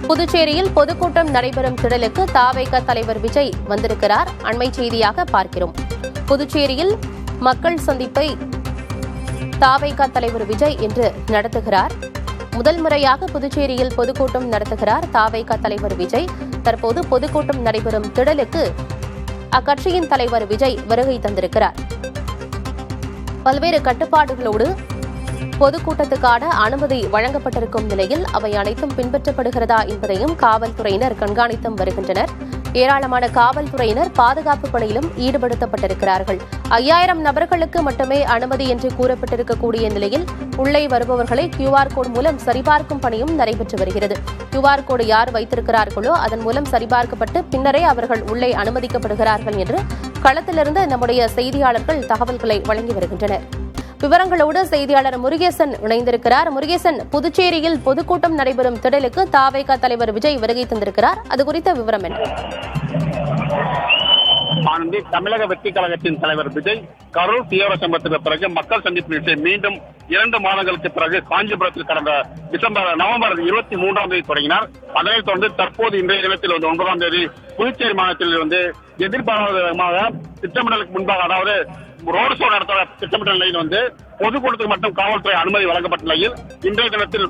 புதுச்சேரியில் பொதுக்கூட்டம் நடைபெறும் திடலுக்கு தவேக தலைவர் விஜய் வந்திருக்கிறார். அண்மை செய்தியாக பார்க்கிறோம். புதுச்சேரியில் மக்கள் சந்திப்பை தவேக தலைவர் விஜய் என்று நடத்துகிறார். முதல் முறையாக புதுச்சேரியில் பொதுக்கூட்டம் நடத்துகிறார் தவேக தலைவர் விஜய். தற்போது பொதுக்கூட்டம் நடைபெறும் திடலுக்கு அக்கட்சியின் தலைவர் விஜய் வருகை தந்திருக்கிறார். பல்வேறு கட்டுப்பாடுகளோடு பொதுக்கூட்டத்துக்கான அனுமதி வழங்கப்பட்டிருக்கும் நிலையில் அவை அனைத்தும் பின்பற்றப்படுகிறதா என்பதையும் காவல்துறையினர் கண்காணித்து வருகின்றனர். ஏராளமான காவல்துறையினர் பாதுகாப்பு பணியிலும் ஈடுபடுத்தப்பட்டிருக்கிறார்கள். 5000 நபர்களுக்கு மட்டுமே அனுமதி என்று கூறப்பட்டிருக்கக்கூடிய நிலையில் உள்ளே வருபவர்களை QR கோடு மூலம் சரிபார்க்கும் பணியும் நடைபெற்று வருகிறது. QR கோடு யார் வைத்திருக்கிறார்களோ அதன் மூலம் சரிபார்க்கப்பட்டு பின்னரே அவர்கள் உள்ளே அனுமதிக்கப்படுகிறார்கள் என்று களத்திலிருந்து நம்முடைய செய்தியாளர்கள் தகவல்களை வழங்கி வருகின்றனர். விவரங்களோடு செய்தியாளர் முருகேசன் இணைந்திருக்கிறார். முருகேசன், புதுச்சேரியில் பொதுக்கூட்டம் நடைபெறும் திடலுக்கு தவேக தலைவர் விஜய் வருகை தந்திருக்கிறார். அது குறித்த விவரம் என்ன? தமிழக வெற்றி கழகத்தின் தலைவர் விஜய் கரூர் தீவிர சம்பவத்திற்கு பிறகு மக்கள் சந்திப்பு நிகழ்ச்சியை மீண்டும் 2 மாதங்களுக்கு பிறகு காஞ்சிபுரத்தில் கடந்த நவம்பர் 23ஆம் தேதி தொடங்கினார். அதனைத் தொடர்ந்து தற்போது இன்றைய தினத்தில் 9ஆம் தேதி புதுச்சேரி மாநிலத்தில் எதிர்பாராத திட்டமிடலுக்கு முன்பாக, அதாவது ரோடு ஷோ நடத்த திட்டமிட்ட நிலையில் பொதுக்கூட்டத்துக்கு மட்டும் காவல்துறை அனுமதி வழங்கப்பட்ட நிலையில் இன்றைய தினத்தில்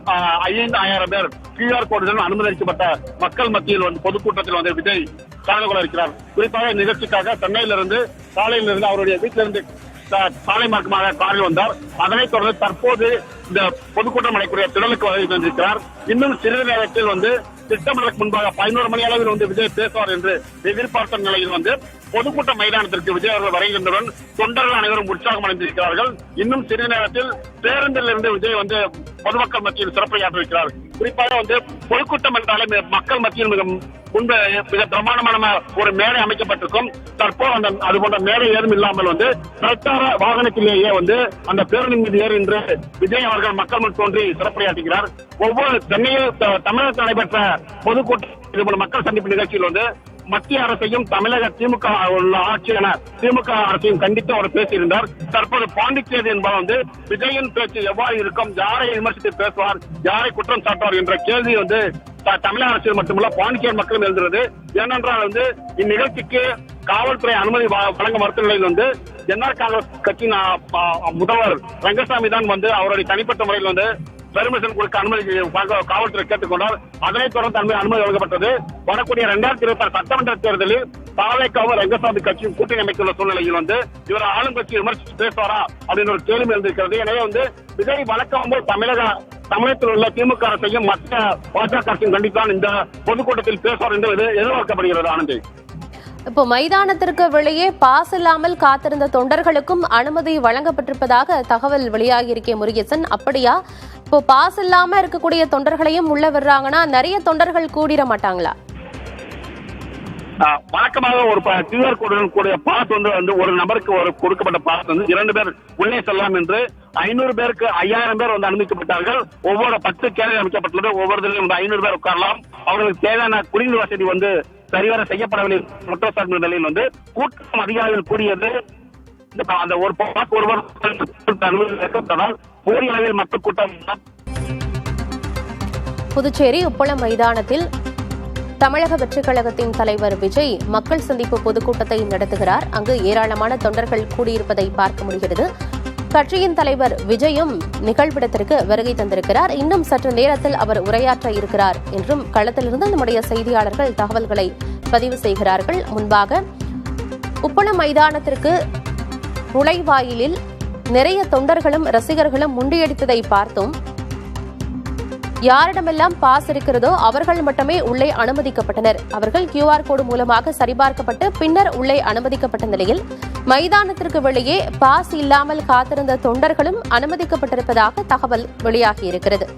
5000 பேர் QR கோடுடன் அனுமதிக்கப்பட்ட மக்கள் மத்தியில் பொதுக்கூட்டத்தில் விஜய் கலந்து கொள்ள இருக்கிறார். குறிப்பாக நிகழ்ச்சிக்காக சென்னையிலிருந்து சாலையிலிருந்து அவருடைய வீட்டிலிருந்து சாலை மார்க்கமாக காரில் வந்தார். அதனைத் தொடர்ந்து தற்போது இந்த பொதுக்கூட்டம் நடைபெற திடலுக்கு வருகை தந்திருக்கிறார். இன்னும் சிறிது நேரத்தில் திட்டமிடலுக்கு முன்பாக 11 மணி அளவில் விஜய் பேசுவார் என்று எதிர்பார்த்த நிலையில் பொதுக்கூட்ட மைதானத்திற்கு விஜய் அவர்கள் வருகின்றவுடன் தொண்டர்கள் அனைவரும் உற்சாகம் அடைந்திருக்கிறார்கள். இன்னும் சிறிது நேரத்தில் பேருந்தில் இருந்து விஜய் பொதுமக்கள் மத்தியில் சிறப்புரையாற்றிருக்கிறார். குறிப்பாக பொதுக்கூட்டம் என்றாலே மக்கள் மத்தியில் மிக பிரமாண்டமான ஒரு மேடை அமைக்கப்பட்டிருக்கும். தற்போது அது போன்ற மேடை ஏதும் இல்லாமல் பிரச்சார வாகனத்திலேயே அந்த பேருந்து மீது ஏறி இன்று விஜய் அவர்கள் மக்கள் முன் தோன்றி சிறப்புரையாற்றுகிறார். ஒவ்வொரு சென்னையில் தமிழகத்தில் நடைபெற்ற பொதுக்கூட்டம் மக்கள் சந்திப்பு நிகழ்ச்சியில் மத்திய அரசையும் தமிழக திமுக ஆட்சியான திமுக அரசையும் கண்டித்து அவர் பேசியிருந்தார். தற்போது பாண்டிச்சேரி என்பவர் விஜயின் பேச்சு எவ்வாறு இருக்கும், யாரை விமர்சித்து பேசுவார், யாரை குற்றம் சாட்டுவார் என்ற கேள்வி தமிழக அரசியல் மட்டுமல்ல பாண்டிச்சேரி மக்களும் எழுந்துள்ளது. ஏனென்றால் இந்நிகழ்ச்சிக்கு காவல்துறை அனுமதி வழங்க மறுத்த நிலையில் என்ஆர் காங்கிரஸ் கட்சியின் முதல்வர் ரங்கசாமி தான் அவருடைய தனிப்பட்ட முறையில் பெர்மிஷன் கொடுக்க அனுமதி காவல்துறை கேட்டுக்கொண்டார். அதனைத் தொடர்ந்து அனுமதி வழங்கப்பட்டது. வரக்கூடிய 2026 சட்டமன்ற தேர்தலில் தவேகவும் ரங்கசாமி கட்சியும் கூட்டணி அமைத்துள்ள சூழ்நிலையில் இவர் ஆளும் கட்சி விமர்சித்து பேசுவாரா அப்படின்னு ஒரு கேள்வி எழுந்திருக்கிறது. எனவே விஜய் வழக்கம் போல் தமிழகத்தில் உள்ள திமுக அரசையும் மத்திய பாஜக அரசையும் கண்டித்தான் இந்த பொதுக்கூட்டத்தில் பேசுவார் என்று எதிர்பார்க்கப்படுகிறது. ஆனந்தி, இப்போ மைதானத்திற்கு வெளியே பாஸ் இல்லாமல் காத்திருந்த தொண்டர்களுக்கும் அனுமதி வழங்கப்பட்டிருப்பதாக தகவல் வெளியாகியிருக்கே முருகேசன், அப்படியா? இப்போ பாஸ் இல்லாம இருக்கக்கூடிய தொண்டர்களையும் உள்ள வர்றாங்கன்னா நிறைய தொண்டர்கள் கூடிட மாட்டாங்களா? வழக்கமாக ஒரு QR கோடுடன் கூடிய பாஸ் ஒரு நபருக்கு ஒரு கொடுக்கப்பட்ட பாஸ் 2 பேர் உள்ளே செல்லலாம் என்று 500 பேருக்கு 5000 பேர் அனுமதிக்கப்பட்டார்கள். ஒவ்வொரு 10 கேள்வி அமைக்கப்பட்டுள்ளது. ஒவ்வொருவரும் 500 பேர் உட்காரலாம். அவர்களுக்கு தேவையான குடிநீர் வசதி சரிவர செய்யப்படவில்லை குற்றச்சாட்டு நிலையில் கூட்டம் அதிகாரிகள் கூடியது. அந்த ஒரு பாஸ் ஒருவர் போதிய அளவில் மக்கள் கூட்டம். புதுச்சேரி உப்பளம் மைதானத்தில் தமிழக வெற்றிக் கழகத்தின் தலைவர் விஜய் மக்கள் சந்திப்பு பொதுக்கூட்டத்தை நடத்துகிறார். அங்கு ஏராளமான தொண்டர்கள் கூடியிருப்பதை பார்க்க முடிகிறது. கட்சியின் தலைவர் விஜயும் நிகழ்விடத்திற்கு வருகை தந்திருக்கிறார். இன்னும் சற்று நேரத்தில் அவர் உரையாற்ற இருக்கிறார் என்றும் களத்திலிருந்து நம்முடைய செய்தியாளர்கள் தகவல்களை பதிவு செய்கிறார்கள். முன்பாக உப்பளம் மைதானத்திற்கு நுழைவாயிலில் நிறைய தொண்டர்களும் ரசிகர்களும் முண்டியடித்ததை பார்த்தோம். யாரிடமெல்லாம் பாஸ் இருக்கிறதோ அவர்கள் மட்டுமே உள்ளே அனுமதிக்கப்பட்டனர். அவர்கள் QR கோடு மூலமாக சரிபார்க்கப்பட்டு பின்னர் உள்ளே அனுமதிக்கப்பட்ட நிலையில் மைதானத்திற்கு வெளியே பாஸ் இல்லாமல் காத்திருந்த தொண்டர்களும் அனுமதிக்கப்பட்டிருப்பதாக தகவல் வெளியாகியிருக்கிறது.